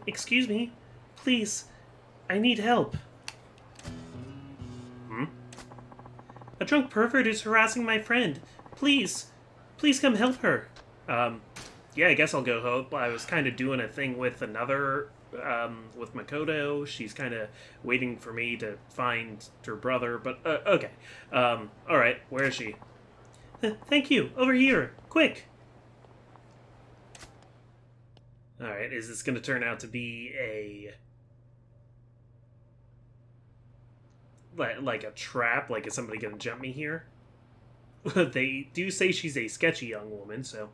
Excuse me? Please, I need help. Hmm? A drunk pervert is harassing my friend. Please come help her. Yeah, I guess I'll go help. I was kind of doing a thing with with Makoto. She's kind of waiting for me to find her brother, but, okay. Alright, where is she? Thank you, over here, quick! Alright, is this gonna turn out to be like a trap? Like, is somebody gonna jump me here? They do say she's a sketchy young woman, so...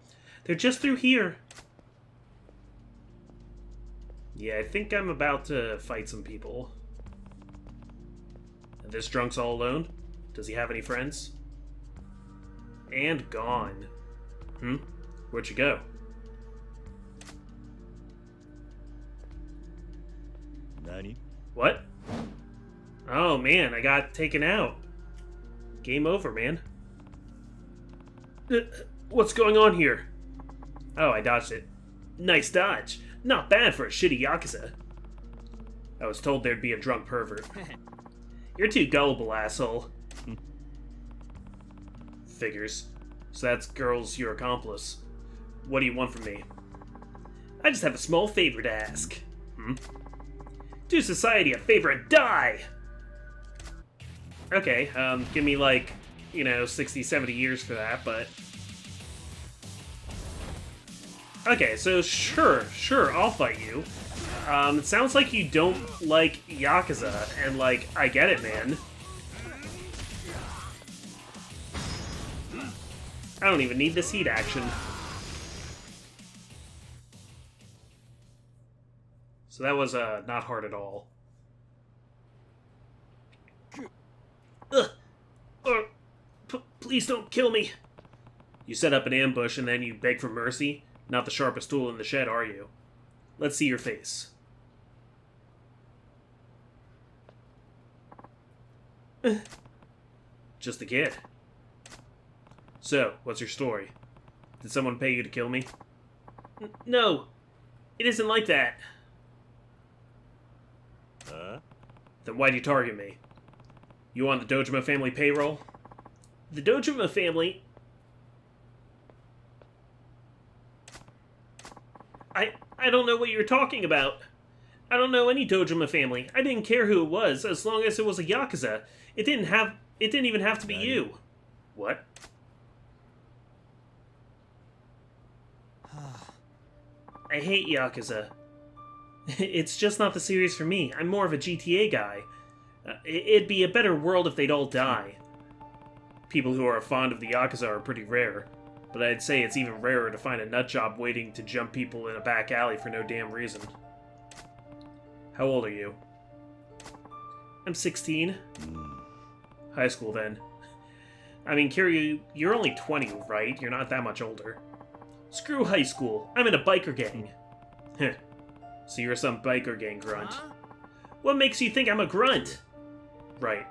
They're just through here. Yeah, I think I'm about to fight some people. And this drunk's all alone? Does he have any friends? And gone. Where'd you go? Nani? What? Oh man, I got taken out. Game over, man. What's going on here? Oh, I dodged it. Nice dodge. Not bad for a shitty Yakuza. I was told there'd be a drunk pervert. You're too gullible, asshole. Figures. So that's girl's your accomplice. What do you want from me? I just have a small favor to ask. Do society a favor and die! Okay, give me like, 60, 70 years for that, but... Okay, so sure, I'll fight you. It sounds like you don't like Yakuza, and like, I get it, man. I don't even need this heat action. So that was, not hard at all. Ugh! Please don't kill me! You set up an ambush and then you beg for mercy? Not the sharpest tool in the shed, are you? Let's see your face. Just a kid. So, what's your story? Did someone pay you to kill me? No! It isn't like that. Then why'd you target me? You on the Dojima family payroll? The Dojima family... I don't know what you're talking about. I don't know any Dojima family. I didn't care who it was, as long as it was a Yakuza. It didn't even have to be you. What? I hate Yakuza. It's just not the series for me. I'm more of a GTA guy. It'd be a better world if they'd all die. People who are fond of the Yakuza are pretty rare, but I'd say it's even rarer to find a nutjob waiting to jump people in a back alley for no damn reason. How old are you? I'm 16. High school, then. I mean, Kiryu, you're only 20, right? You're not that much older. Screw high school. I'm in a biker gang. Heh. So you're some biker gang grunt. What makes you think I'm a grunt? Right.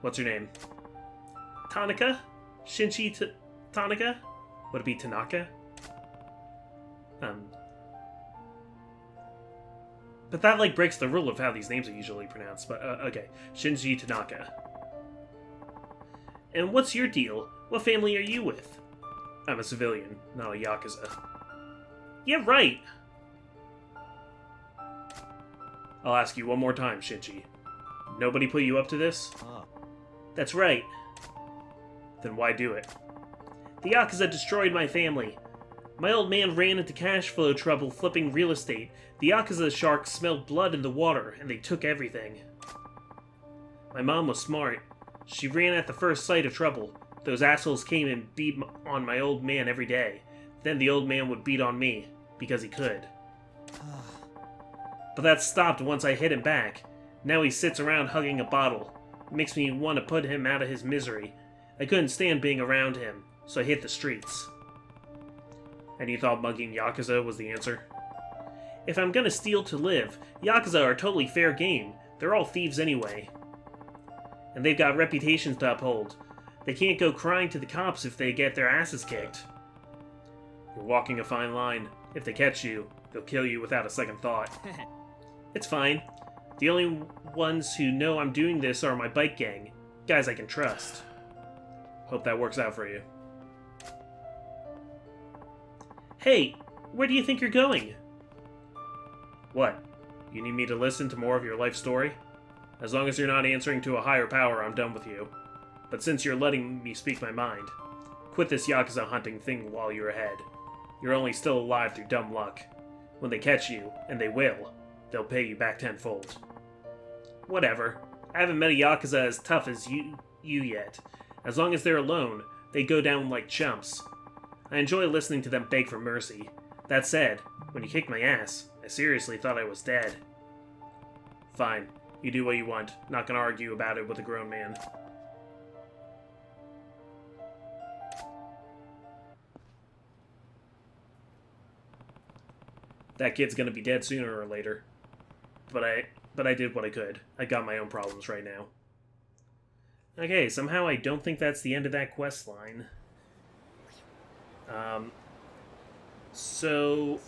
What's your name? Tanaka? Shinji Tanaka? Would it be Tanaka? But that, like, breaks the rule of how these names are usually pronounced. But, okay. Shinji Tanaka. And what's your deal? What family are you with? I'm a civilian, not a Yakuza. Yeah, right! I'll ask you one more time, Shinji. Nobody put you up to this? That's right. Then why do it? The Yakuza destroyed my family. My old man ran into cash flow trouble flipping real estate. The Yakuza sharks smelled blood in the water, and they took everything. My mom was smart. She ran at the first sight of trouble. Those assholes came and beat on my old man every day. Then the old man would beat on me, because he could. But that stopped once I hit him back. Now he sits around hugging a bottle. It makes me want to put him out of his misery. I couldn't stand being around him, so I hit the streets. And you thought mugging Yakuza was the answer? If I'm gonna steal to live, Yakuza are totally fair game. They're all thieves anyway. And they've got reputations to uphold. They can't go crying to the cops if they get their asses kicked. You're walking a fine line. If they catch you, they'll kill you without a second thought. It's fine. The only ones who know I'm doing this are my bike gang. Guys I can trust. Hope that works out for you. Hey, where do you think you're going? What? You need me to listen to more of your life story? As long as you're not answering to a higher power, I'm done with you. But since you're letting me speak my mind, quit this Yakuza hunting thing while you're ahead. You're only still alive through dumb luck. When they catch you, and they will, they'll pay you back tenfold. Whatever. I haven't met a Yakuza as tough as you yet. As long as they're alone, they go down like chumps. I enjoy listening to them beg for mercy. That said, when you kicked my ass, I seriously thought I was dead. Fine. You do what you want. Not gonna argue about it with a grown man. That kid's gonna be dead sooner or later. But I did what I could. I got my own problems right now. Okay, somehow I don't think that's the end of that quest line. So...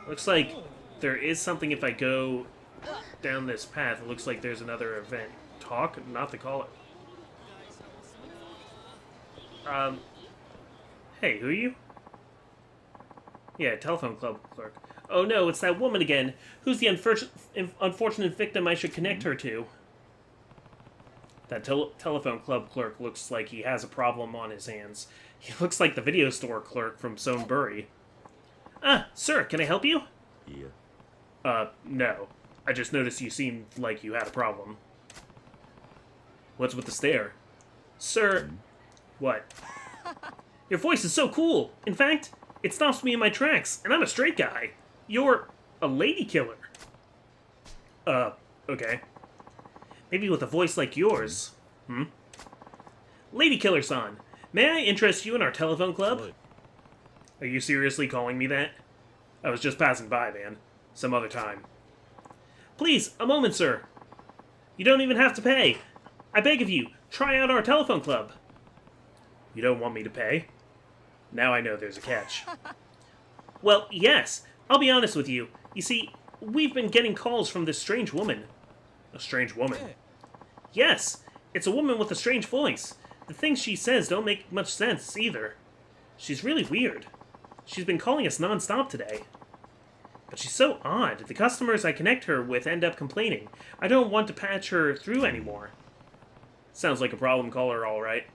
Looks like there is something if I go down this path. It looks like there's another event. Talk? Not to call it. Hey, who are you? Yeah, telephone club clerk. Oh no, it's that woman again. Who's the unfortunate victim I should connect her to? That telephone club clerk looks like he has a problem on his hands. He looks like the video store clerk from Sonebury. Ah, sir, can I help you? Yeah. No. I just noticed you seemed like you had a problem. What's with the stare? Sir... What? Your voice is so cool! In fact, it stops me in my tracks, and I'm a straight guy. You're a lady killer. Okay. Maybe with a voice like yours. Lady Killer-san, may I interest you in our telephone club? What? Are you seriously calling me that? I was just passing by, man. Some other time. Please, a moment, sir. You don't even have to pay. I beg of you, try out our telephone club. You don't want me to pay? Now I know there's a catch. Well, yes. I'll be honest with you. You see, we've been getting calls from this strange woman. A strange woman? Yes. It's a woman with a strange voice. The things she says don't make much sense, either. She's really weird. She's been calling us non-stop today. But she's so odd. The customers I connect her with end up complaining. I don't want to patch her through anymore. Sounds like a problem caller, all right.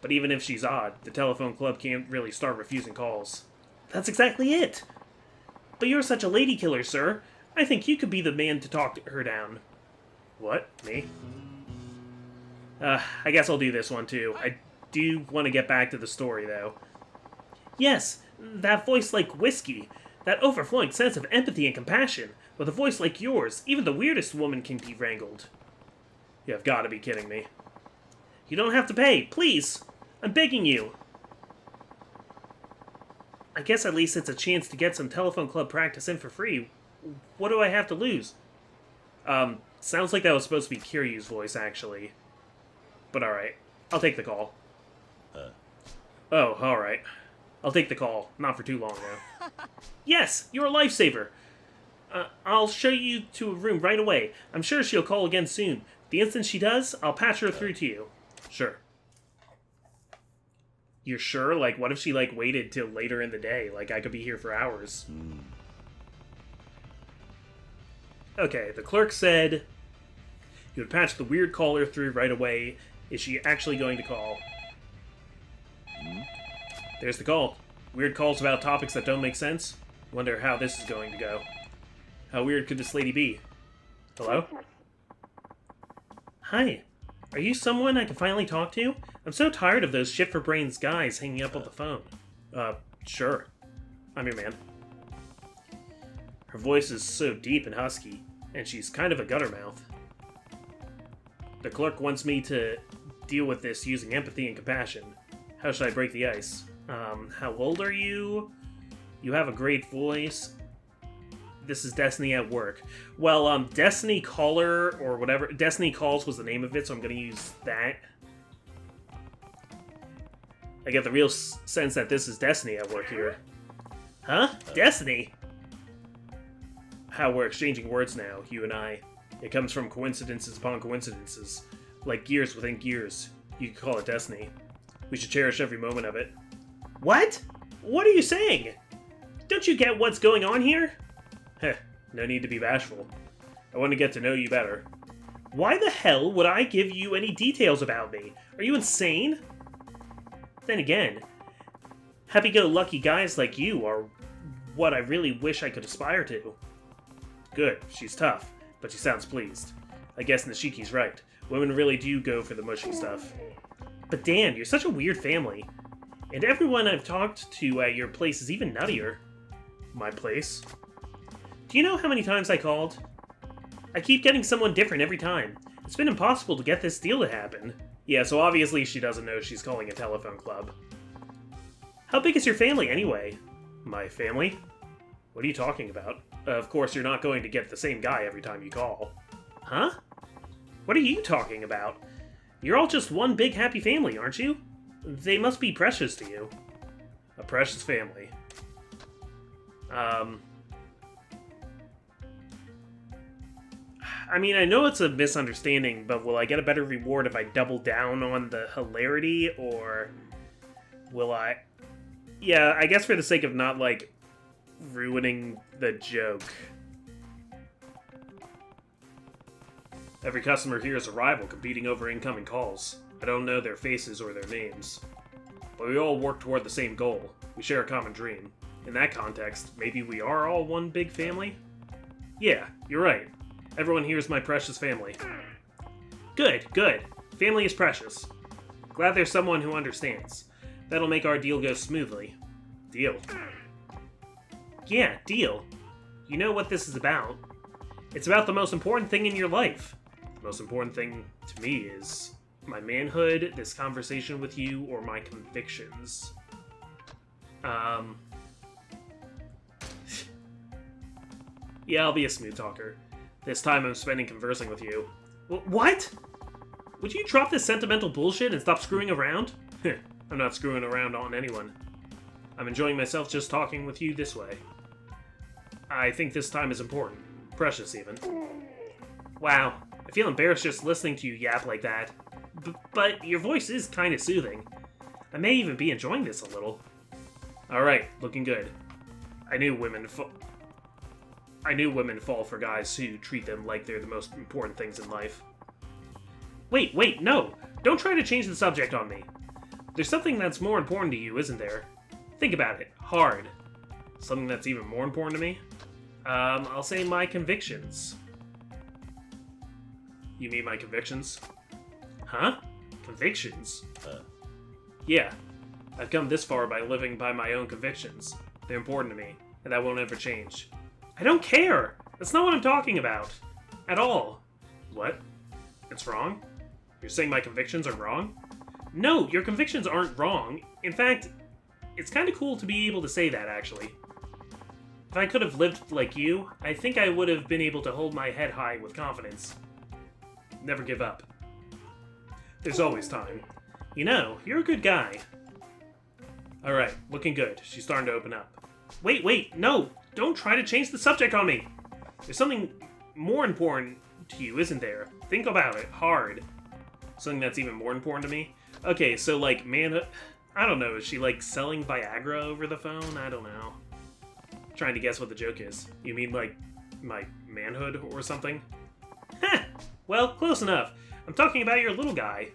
But even if she's odd, the telephone club can't really start refusing calls. That's exactly it. But you're such a lady killer, sir. I think you could be the man to talk her down. What? Me? I guess I'll do this one, too. I do want to get back to the story, though. Yes, that voice like whiskey. That overflowing sense of empathy and compassion. With a voice like yours, even the weirdest woman can be wrangled. You have got to be kidding me. You don't have to pay, please! I'm begging you! I guess at least it's a chance to get some telephone club practice in for free. What do I have to lose? Sounds like that was supposed to be Kiryu's voice, actually. But alright. I'll take the call. Oh, alright. I'll take the call. Not for too long, though. Yes! You're a lifesaver! I'll show you to a room right away. I'm sure she'll call again soon. The instant she does, I'll patch her through to you. Sure. You're sure? Like, what if she, like, waited till later in the day? Like, I could be here for hours. Okay, the clerk said he would patch the weird caller through right away. Is she actually going to call? There's the call. Weird calls about topics that don't make sense. Wonder how this is going to go. How weird could this lady be? Hello? Hi. Are you someone I can finally talk to? I'm so tired of those shit-for-brains guys hanging up on the phone. Sure. I'm your man. Her voice is so deep and husky, and she's kind of a guttermouth. The clerk wants me to deal with this using empathy and compassion. How should I break the ice? How old are you? You have a great voice. This is Destiny at work. Well, Destiny Caller, or whatever, Destiny Calls was the name of it, so I'm gonna use that. I get the real sense that this is destiny at work here. Huh? Destiny? How we're exchanging words now, you and I. It comes from coincidences upon coincidences. Like gears within gears. You could call it destiny. We should cherish every moment of it. What? What are you saying? Don't you get what's going on here? Heh, no need to be bashful. I want to get to know you better. Why the hell would I give you any details about me? Are you insane? Then again, happy-go-lucky guys like you are what I really wish I could aspire to. Good, she's tough, but she sounds pleased. I guess Nishiki's right. Women really do go for the mushy stuff. But Dan, you're such a weird family. And everyone I've talked to at your place is even nuttier. My place? Do you know how many times I called? I keep getting someone different every time. It's been impossible to get this deal to happen. Yeah, so obviously she doesn't know she's calling a telephone club. How big is your family, anyway? My family? What are you talking about? Of course, you're not going to get the same guy every time you call. Huh? What are you talking about? You're all just one big happy family, aren't you? They must be precious to you. A precious family. I mean, I know it's a misunderstanding, but will I get a better reward if I double down on the hilarity, or will I... Yeah, I guess for the sake of not, like, ruining the joke. Every customer here is a rival competing over incoming calls. I don't know their faces or their names. But we all work toward the same goal. We share a common dream. In that context, maybe we are all one big family? Yeah, you're right. Everyone here is my precious family. Good, good. Family is precious. Glad there's someone who understands. That'll make our deal go smoothly. Deal. Yeah, deal. You know what this is about. It's about the most important thing in your life. The most important thing to me is my manhood, this conversation with you, or my convictions. Yeah, I'll be a smooth talker. This time I'm spending conversing with you. What? Would you drop this sentimental bullshit and stop screwing around? I'm not screwing around on anyone. I'm enjoying myself just talking with you this way. I think this time is important. Precious, even. Wow, I feel embarrassed just listening to you yap like that. But your voice is kind of soothing. I may even be enjoying this a little. Alright, looking good. I knew women fall for guys who treat them like they're the most important things in life. Wait, no! Don't try to change the subject on me. There's something that's more important to you, isn't there? Think about it. Hard. Something that's even more important to me? I'll say my convictions. You mean my convictions? Huh? Convictions? Yeah. I've come this far by living by my own convictions. They're important to me, and that won't ever change. I don't care! That's not what I'm talking about. At all. What? It's wrong? You're saying my convictions are wrong? No, your convictions aren't wrong. In fact, it's kind of cool to be able to say that, actually. If I could have lived like you, I think I would have been able to hold my head high with confidence. Never give up. There's always time. You know, you're a good guy. Alright, looking good. She's starting to open up. Wait, no! Don't try to change the subject on me! There's something more important to you, isn't there? Think about it. Hard. Something that's even more important to me? Okay, so, like, manhood... I don't know, is she, like, selling Viagra over the phone? I don't know. Trying to guess what the joke is. You mean, like, my manhood or something? Heh! Well, close enough. I'm talking about your little guy.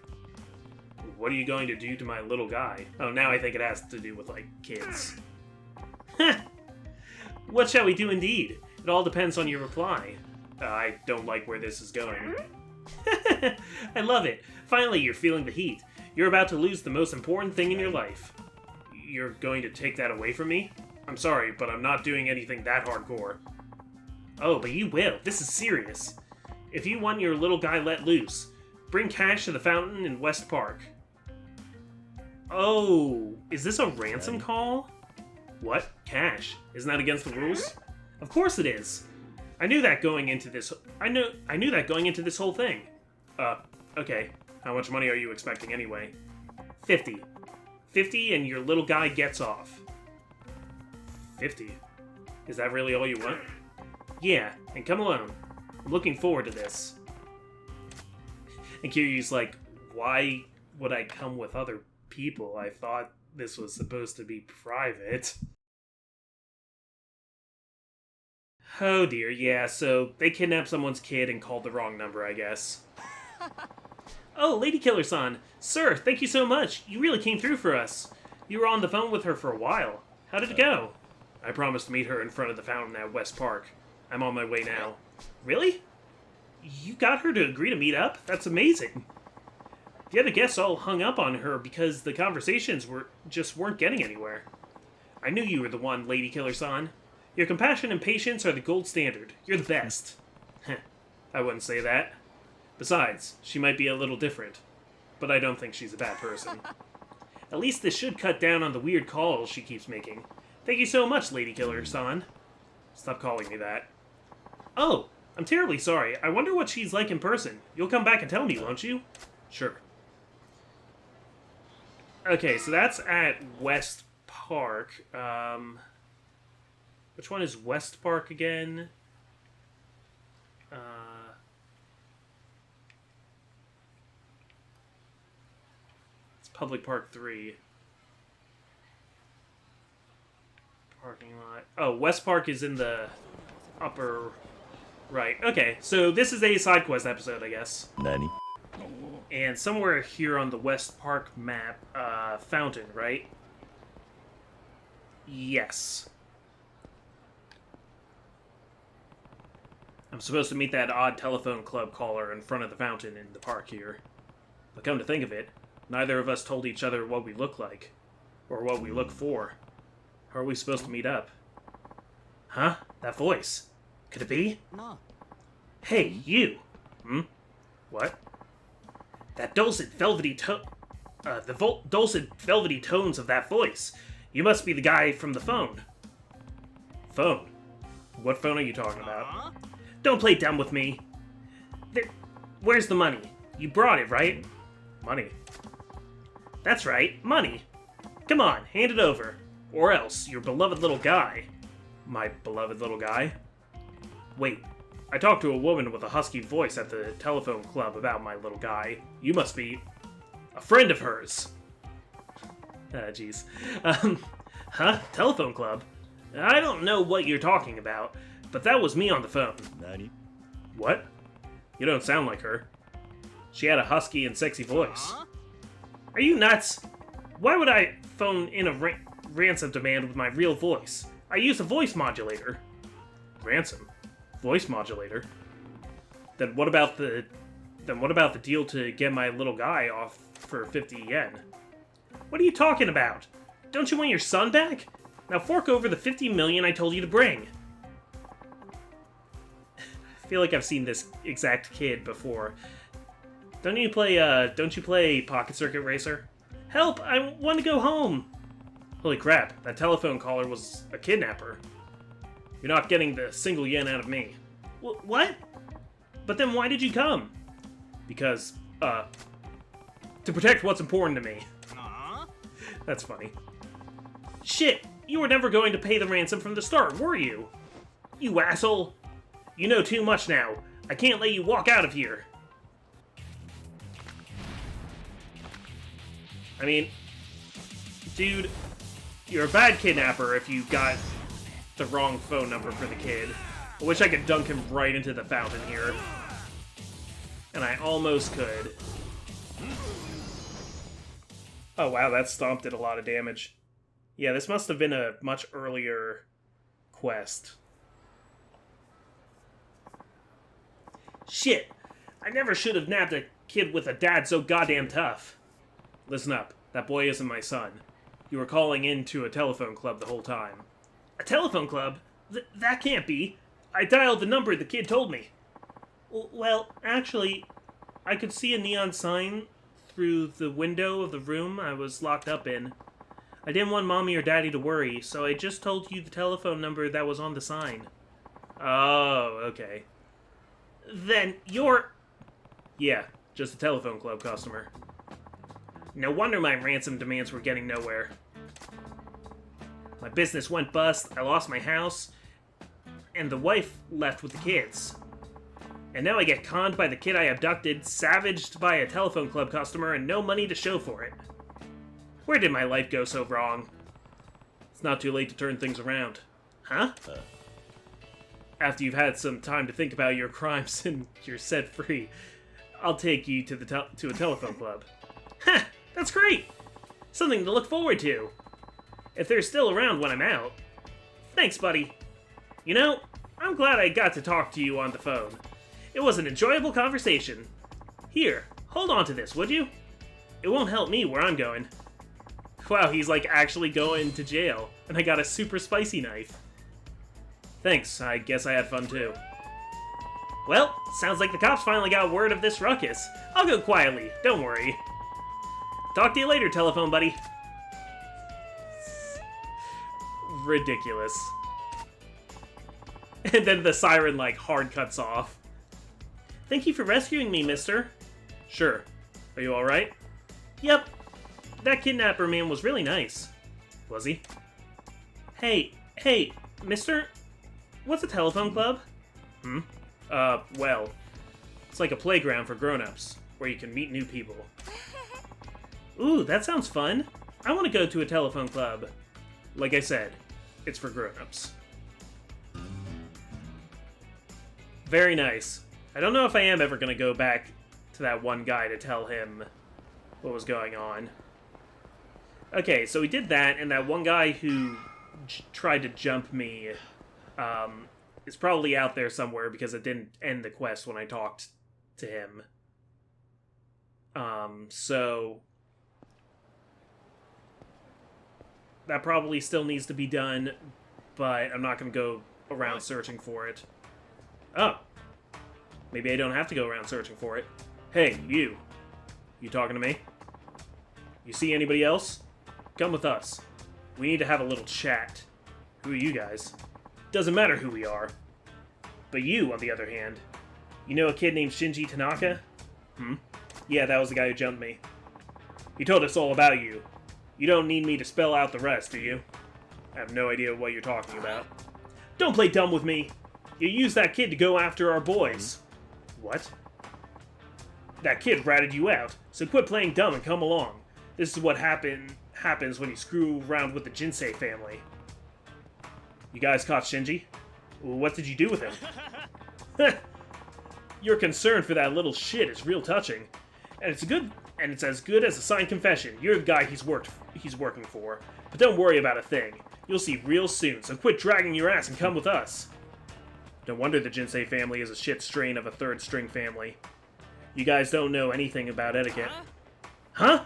What are you going to do to my little guy? Oh, now I think it has to do with, like, kids. Heh! What shall we do indeed? It all depends on your reply. I don't like where this is going. I love it. Finally, you're feeling the heat. You're about to lose the most important thing in your life. You're going to take that away from me? I'm sorry, but I'm not doing anything that hardcore. Oh, but you will. This is serious. If you want your little guy let loose, bring cash to the fountain in West Park. Oh, is this a ransom call? What? Cash? Isn't that against the rules? Of course it is. I knew that going into this. I knew that going into this whole thing. Okay. How much money are you expecting anyway? 50. 50 and your little guy gets off. 50? Is that really all you want? Yeah, and come alone. I'm looking forward to this. And Kiryu's like, why would I come with other people? I thought this was supposed to be private. Oh dear, yeah, so they kidnapped someone's kid and called the wrong number, I guess. Oh, Lady Killer-san! Sir, thank you so much! You really came through for us! You were on the phone with her for a while. How did it go? I promised to meet her in front of the fountain at West Park. I'm on my way now. Really? You got her to agree to meet up? That's amazing! The other guests all hung up on her because the conversations weren't getting anywhere. I knew you were the one, Lady Killer-san. Your compassion and patience are the gold standard. You're the best. Heh, I wouldn't say that. Besides, she might be a little different. But I don't think she's a bad person. At least this should cut down on the weird calls she keeps making. Thank you so much, Lady Killer-san. Stop calling me that. Oh, I'm terribly sorry. I wonder what she's like in person. You'll come back and tell me, won't you? Sure. Okay, so that's at West Park. Which one is West Park again? It's Public Park 3. Parking lot. Oh, West Park is in the upper right. Okay, so this is a side quest episode, I guess. Nani? And somewhere here on the West Park map, fountain, right? Yes. I'm supposed to meet that odd telephone club caller in front of the fountain in the park here. But come to think of it, neither of us told each other what we look like. Or what we look for. How are we supposed to meet up? Huh? That voice. Could it be? No. Hey, you! Hmm? What? That dulcet, velvety dulcet, velvety tones of that voice. You must be the guy from the phone. Phone? What phone are you talking about? Don't play dumb with me. Where's the money? You brought it, right? Money. That's right, money. Come on, hand it over. Or else, your beloved little guy. My beloved little guy? Wait, I talked to a woman with a husky voice at the telephone club about my little guy. You must be a friend of hers. Jeez. Huh? Telephone club? I don't know what you're talking about, but that was me on the phone. Nani? What? You don't sound like her. She had a husky and sexy voice. Are you nuts? Why would I phone in a ransom demand with my real voice? I use a voice modulator. Ransom? Voice modulator? Then what about the deal to get my little guy off for 50 yen? What are you talking about? Don't you want your son back? Now fork over the 50 million I told you to bring. I feel like I've seen this exact kid before. Don't you play Pocket Circuit Racer? Help! I want to go home! Holy crap, that telephone caller was a kidnapper. You're not getting the single yen out of me. What? But then why did you come? Because, to protect what's important to me. That's funny. Shit! You were never going to pay the ransom from the start, were you? You asshole! You know too much now. I can't let you walk out of here. I mean, dude, you're a bad kidnapper if you got the wrong phone number for the kid. I wish I could dunk him right into the fountain here. And I almost could. Oh wow, that stomp did a lot of damage. Yeah, this must have been a much earlier quest. Shit! I never should have nabbed a kid with a dad so goddamn tough. Listen up, that boy isn't my son. You were calling into a telephone club the whole time. A telephone club? That can't be. I dialed the number the kid told me. Well, actually, I could see a neon sign through the window of the room I was locked up in. I didn't want Mommy or Daddy to worry, so I just told you the telephone number that was on the sign. Oh, okay. Then you're... Yeah, just a telephone club customer. No wonder my ransom demands were getting nowhere. My business went bust, I lost my house, and the wife left with the kids. And now I get conned by the kid I abducted, savaged by a telephone club customer, and no money to show for it. Where did my life go so wrong? It's not too late to turn things around. Huh? After you've had some time to think about your crimes and you're set free, I'll take you to to a telephone club. Ha! That's great! Something to look forward to. If they're still around when I'm out. Thanks, buddy. You know, I'm glad I got to talk to you on the phone. It was an enjoyable conversation. Here, hold on to this, would you? It won't help me where I'm going. Wow, he's like actually going to jail, and I got a super spicy knife. Thanks, I guess I had fun too. Well, sounds like the cops finally got word of this ruckus. I'll go quietly, don't worry. Talk to you later, telephone buddy. Ridiculous. And then the siren, like, hard cuts off. Thank you for rescuing me, mister. Sure. Are you alright? Yep. That kidnapper man was really nice. Was he? Hey, mister? What's a telephone club? Well, it's like a playground for grown-ups, where you can meet new people. Ooh, that sounds fun. I want to go to a telephone club. Like I said, it's for grown-ups. Very nice. I don't know if I am ever going to go back to that one guy to tell him what was going on. Okay, so we did that, and that one guy who tried to jump me is probably out there somewhere because it didn't end the quest when I talked to him. So that probably still needs to be done, but I'm not going to go around searching for it. Oh. Maybe I don't have to go around searching for it. Hey, you. You talking to me? You see anybody else? Come with us. We need to have a little chat. Who are you guys? Doesn't matter who we are. But you, on the other hand, you know a kid named Shinji Tanaka? Yeah, that was the guy who jumped me. He told us all about you. You don't need me to spell out the rest, do you? I have no idea what you're talking about. Don't play dumb with me! You used that kid to go after our boys. What? That kid ratted you out, so quit playing dumb and come along. This is what happens when you screw around with the Jinsei family. You guys caught Shinji? What did you do with him? Your concern for that little shit is real touching. And it's as good as a signed confession. You're the guy he's working for. But don't worry about a thing. You'll see real soon, so quit dragging your ass and come with us. No wonder the Jinsei family is a shit strain of a third-string family. You guys don't know anything about etiquette. Huh?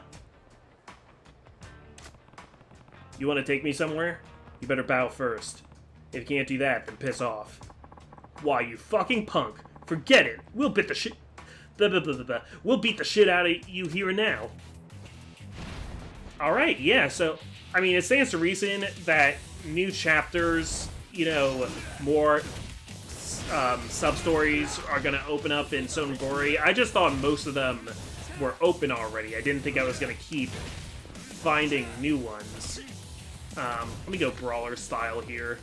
You want to take me somewhere? You better bow first. If you can't do that, then piss off. Why, you fucking punk! Forget it! We'll beat the shit... We'll beat the shit out of you here and now. Alright, yeah, so... I mean, it stands to reason that new chapters, you know, more... sub-stories are gonna open up in Sonogori. I just thought most of them were open already. I didn't think I was gonna keep finding new ones. Let me go brawler style here.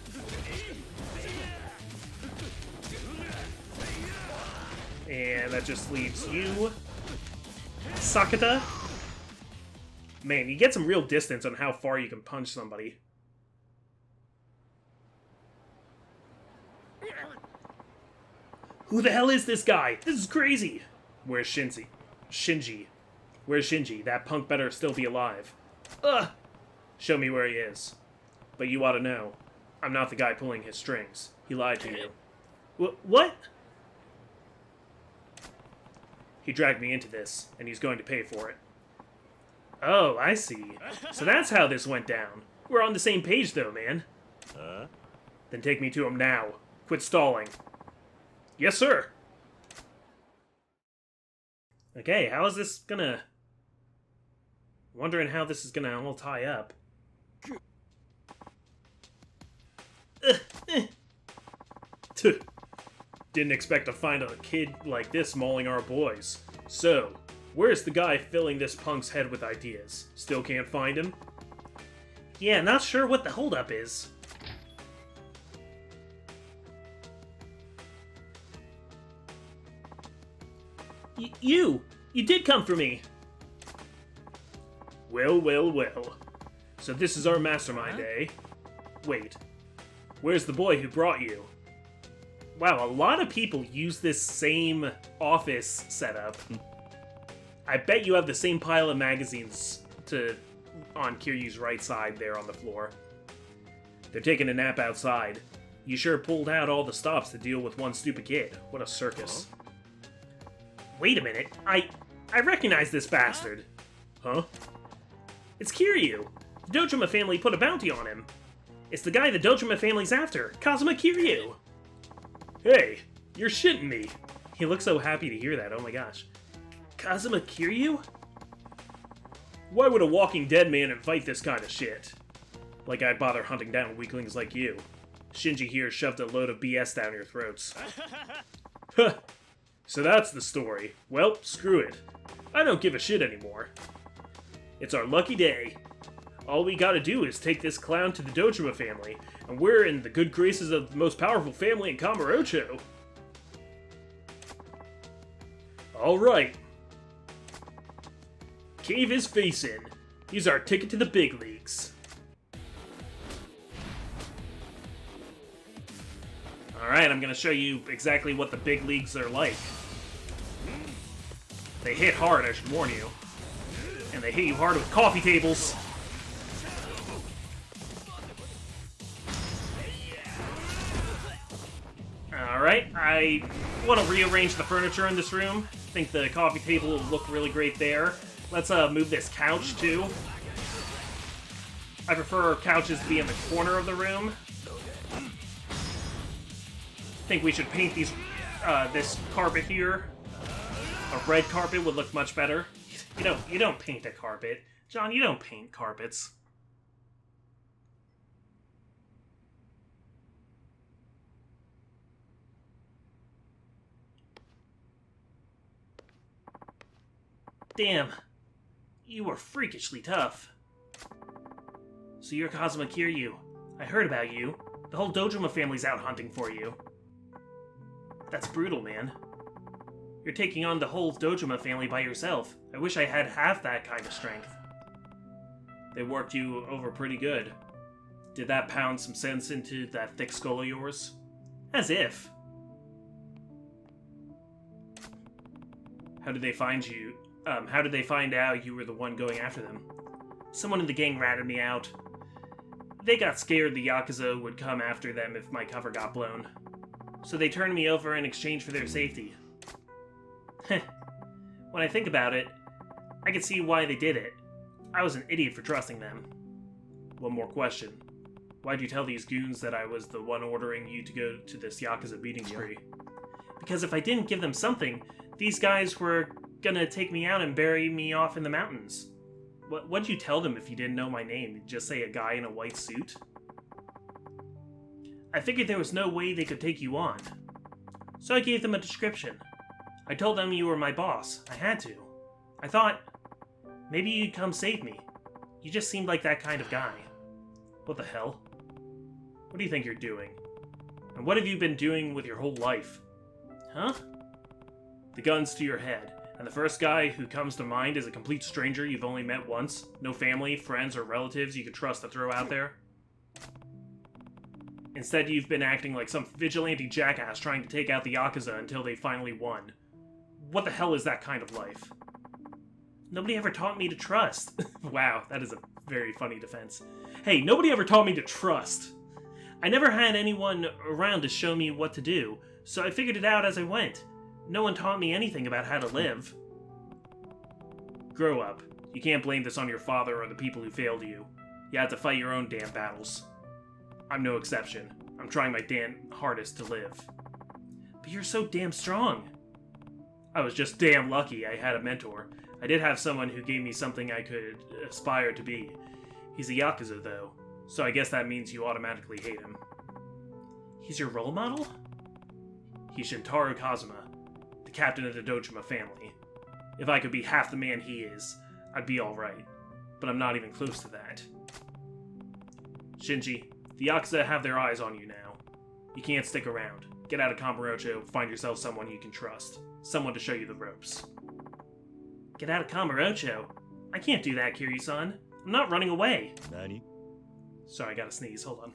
And that just leaves you, Sakata. Man, you get some real distance on how far you can punch somebody. Who the hell is this guy? This is crazy! Where's Shinji? Where's Shinji? That punk better still be alive. Ugh! Show me where he is. But you ought to know, I'm not the guy pulling his strings. He lied to you. What? He dragged me into this, and he's going to pay for it. Oh, I see. So that's how this went down. We're on the same page, though, man. Then take me to him now. Quit stalling. Yes, sir! Okay, how is this gonna... Wondering how this is gonna all tie up. Didn't expect to find a kid like this mauling our boys. So, Where's the guy filling this punk's head with ideas? Still can't find him? Yeah, not sure what the holdup is. You did come for me! Well, well, well. So this is our mastermind, eh? Wait, where's the boy who brought you? Wow, a lot of people use this same office setup. I bet you have the same pile of magazines on Kiryu's right side there on the floor. They're taking a nap outside. You sure pulled out all the stops to deal with one stupid kid. What a circus. Wait a minute, I recognize this bastard. Huh? It's Kiryu. The Dojima family put a bounty on him. It's the guy the Dojima family's after, Kazuma Kiryu. Hey, you're shitting me. He looks so happy to hear that, oh my gosh. Kazuma Kiryu? Why would a walking dead man invite this kind of shit? Like I'd bother hunting down weaklings like you. Shinji here shoved a load of BS down your throats. Huh. So that's the story. Well, screw it. I don't give a shit anymore. It's our lucky day. All we gotta do is take this clown to the Dojima family, and we're in the good graces of the most powerful family in Kamurocho. Alright. Cave his face in. He's our ticket to the big leagues. Alright, I'm gonna show you exactly what the big leagues are like. They hit hard, I should warn you. And they hit you hard with coffee tables. Alright, I want to rearrange the furniture in this room. I think the coffee table will look really great there. Let's move this couch, too. I prefer couches to be in the corner of the room. I think we should paint these, this carpet here. A red carpet would look much better. You don't paint a carpet. John, you don't paint carpets. Damn. You were freakishly tough. So you're Kazuma Kiryu. I heard about you. The whole Dojima family's out hunting for you. That's brutal, man. You're taking on the whole Dojima family by yourself. I wish I had half that kind of strength. They worked you over pretty good. Did that pound some sense into that thick skull of yours? As if. How did they find you? How did they find out you were the one going after them? Someone in the gang ratted me out. They got scared the Yakuza would come after them if my cover got blown. So they turned me over in exchange for their safety. When I think about it, I can see why they did it. I was an idiot for trusting them. One more question. Why'd you tell these goons that I was the one ordering you to go to this Yakuza beating spree? Because if I didn't give them something, these guys were gonna take me out and bury me off in the mountains. What'd you tell them if you didn't know my name? You'd just say a guy in a white suit? I figured there was no way they could take you on. So I gave them a description. I told them you were my boss. I had to. I thought, maybe you'd come save me. You just seemed like that kind of guy. What the hell? What do you think you're doing? And what have you been doing with your whole life? Huh? The gun's to your head, and the first guy who comes to mind is a complete stranger you've only met once. No family, friends, or relatives you could trust to throw out there. Instead, you've been acting like some vigilante jackass trying to take out the Yakuza until they finally won. What the hell is that kind of life? Nobody ever taught me to trust. Wow, that is a very funny defense. Hey, nobody ever taught me to trust. I never had anyone around to show me what to do, so I figured it out as I went. No one taught me anything about how to live. Grow up. You can't blame this on your father or the people who failed you. You had to fight your own damn battles. I'm no exception. I'm trying my damn hardest to live. But you're so damn strong. I was just damn lucky I had a mentor. I did have someone who gave me something I could aspire to be. He's a Yakuza, though, so I guess that means you automatically hate him. He's your role model? He's Shintaro Kazuma, the captain of the Dojima family. If I could be half the man he is, I'd be alright. But I'm not even close to that. Shinji, the Yakuza have their eyes on you now. You can't stick around. Get out of Kamurocho, find yourself someone you can trust. Someone to show you the ropes. Get out of Kamurocho? I can't do that, Kiryu-san. I'm not running away. Nani? Sorry, I gotta sneeze. Hold on.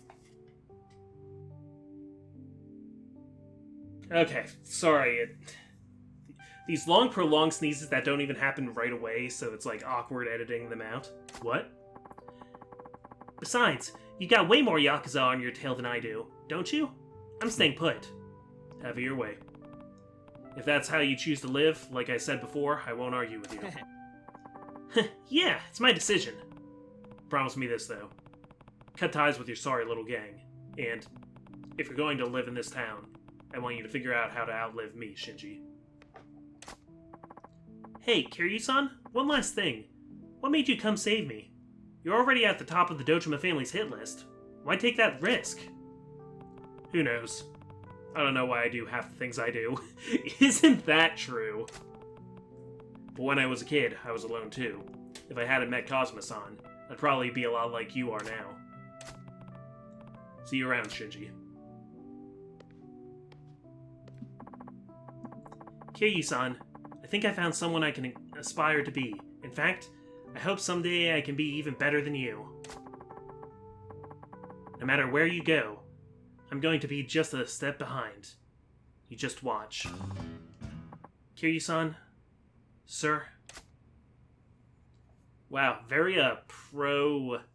Okay, sorry. These long, prolonged sneezes that don't even happen right away, so it's like awkward editing them out. What? Besides, you got way more Yakuza on your tail than I do, don't you? I'm staying put. Have it your way. If that's how you choose to live, like I said before, I won't argue with you. Yeah, it's my decision. Promise me this, though. Cut ties with your sorry little gang. And if you're going to live in this town, I want you to figure out how to outlive me, Shinji. Hey, Kiryu-san, one last thing. What made you come save me? You're already at the top of the Dojima family's hit list. Why take that risk? Who knows? I don't know why I do half the things I do. Isn't that true? But when I was a kid, I was alone too. If I hadn't met Cosmo-san, I'd probably be a lot like you are now. See you around, Shinji. Kiryu-san, I think I found someone I can aspire to be. In fact, I hope someday I can be even better than you. No matter where you go, I'm going to be just a step behind. You just watch. Kiryu-san? Sir? Wow, very pro-organized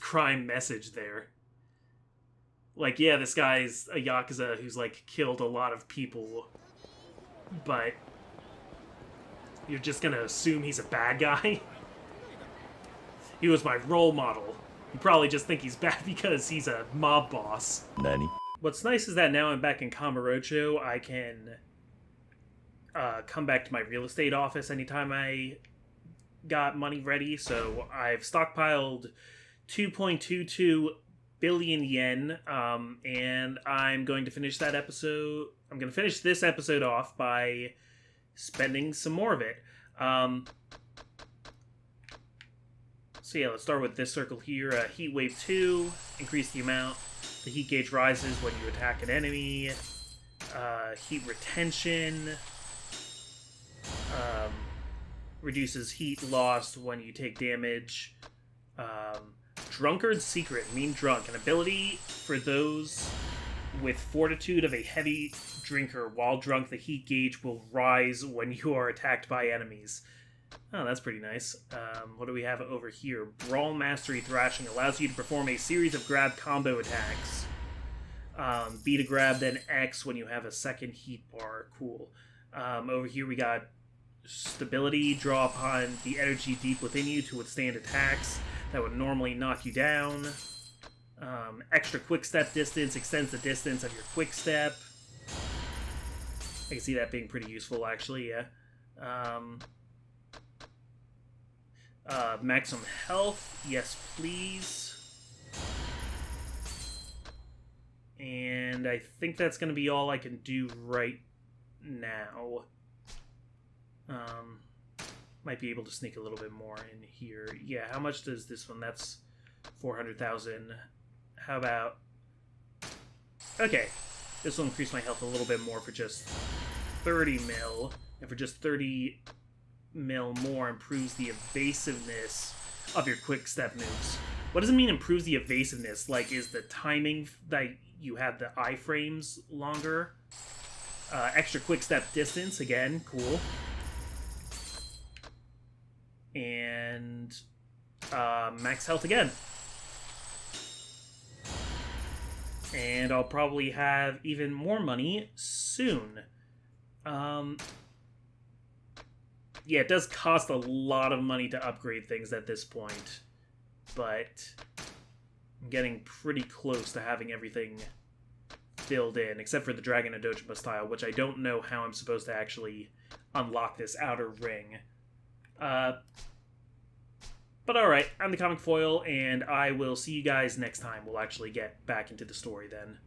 crime message there. Like, yeah, this guy's a Yakuza who's, like, killed a lot of people, but you're just gonna assume he's a bad guy? He was my role model. You probably just think he's bad because he's a mob boss. Nani? What's nice is that now I'm back in Kamurocho, I can come back to my real estate office anytime I got money ready. So I've stockpiled 2.22 billion yen, and I'm going to finish that episode. I'm going to finish this episode off by spending some more of it. So yeah, let's start with this circle here. Heat Wave 2, increase the amount the heat gauge rises when you attack an enemy. Heat Retention, reduces heat lost when you take damage. Drunkard's Secret, Mean Drunk, an ability for those with fortitude of a heavy drinker. While drunk, the heat gauge will rise when you are attacked by enemies. Oh, that's pretty nice. What do we have over here? Brawl Mastery Thrashing allows you to perform a series of grab combo attacks. B to grab, then X when you have a second heat bar. Cool. Over here we got Stability. Draw upon the energy deep within you to withstand attacks that would normally knock you down. Extra quick step distance extends the distance of your quick step. I can see that being pretty useful, actually, yeah. Maximum health, yes please. And I think that's going to be all I can do right now. Might be able to sneak a little bit more in here. Yeah, how much does this one? That's 400,000. How about... Okay, this will increase my health a little bit more for just 30 mil. And for just 30 mil more, improves the evasiveness of your quick step moves. What does it mean improves the evasiveness? Like, is the timing that you have the iframes longer? Extra quick step distance, again, cool. And max health again. And I'll probably have even more money soon. Yeah, it does cost a lot of money to upgrade things at this point, but I'm getting pretty close to having everything filled in, except for the Dragon and Dojima style, which I don't know how I'm supposed to actually unlock this outer ring. But alright, I'm the Comic Foil, and I will see you guys next time. We'll actually get back into the story then.